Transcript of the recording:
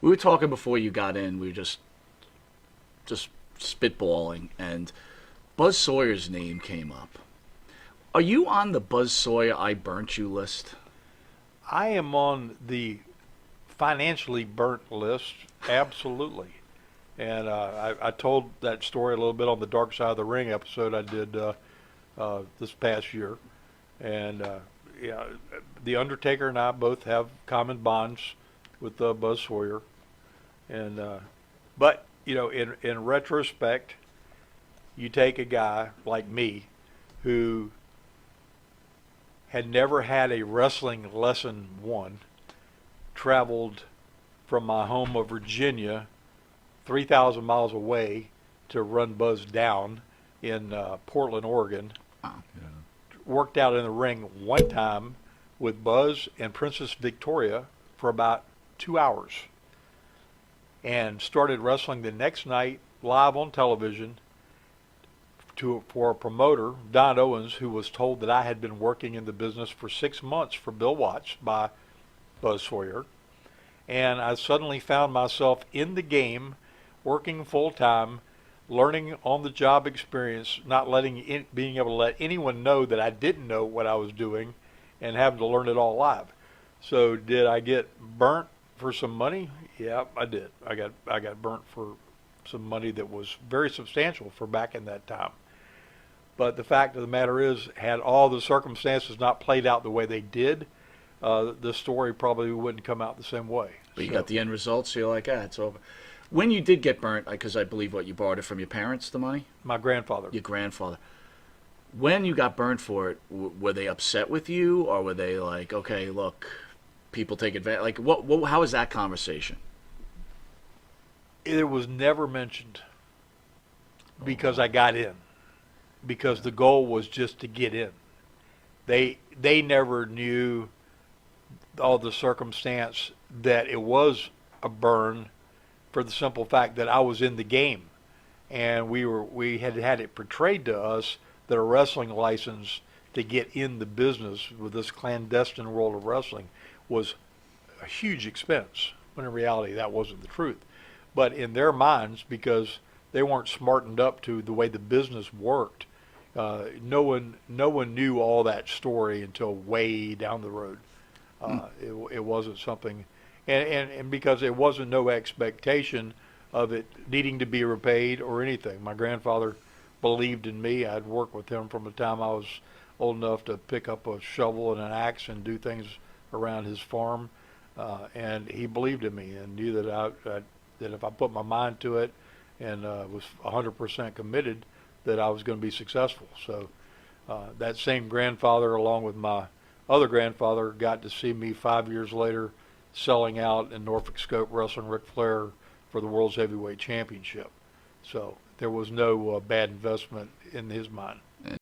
We were talking before you got in. We were just spitballing, and Buzz Sawyer's name came up. Are you on the Buzz Sawyer I burnt you list? I am on the financially burnt list, absolutely. And I told that story a little bit on the Dark Side of the Ring episode I did this past year. And yeah, the Undertaker and I both have common bonds with Buzz Sawyer. And but in retrospect, you take a guy like me who had never had a wrestling lesson one, traveled from my home of Virginia 3,000 miles away to run Buzz down in Portland, Oregon. Oh. Yeah. Worked out in the ring one time with Buzz and Princess Victoria for about 2 hours. And started wrestling the next night live on television for a promoter, Don Owens, who was told that I had been working in the business for 6 months for Bill Watts by Buzz Sawyer. And I suddenly found myself in the game, working full time, learning on the job experience, not being able to let anyone know that I didn't know what I was doing, and having to learn it all live. So did I get burnt for some money? Yeah, I did. I got burnt for some money that was very substantial for back in that time. But the fact of the matter is, had all the circumstances not played out the way they did, the story probably wouldn't come out the same way. But you got the end result, so you're like, it's over. When you did get burnt, because I believe you borrowed it from your parents, the money? My grandfather. Your grandfather. When you got burnt for it, were they upset with you, or were they like, okay, look, people take advantage? Like, how was that conversation? It was never mentioned because I got in. Because the goal was just to get in. They never knew all the circumstance that it was a burn, for the simple fact that I was in the game, and we had had it portrayed to us that a wrestling license to get in the business with this clandestine world of wrestling was a huge expense, when in reality that wasn't the truth. But in their minds, because they weren't smartened up to the way the business worked, no one knew all that story until way down the road. It wasn't something, and because there wasn't no expectation of it needing to be repaid or anything. My grandfather believed in me. I'd worked with him from the time I was old enough to pick up a shovel and an axe and do things around his farm, and he believed in me and knew that that if I put my mind to it and was 100% committed, that I was going to be successful. So that same grandfather, along with my other grandfather, got to see me 5 years later selling out in Norfolk Scope wrestling Ric Flair for the World's Heavyweight Championship. So there was no bad investment in his mind.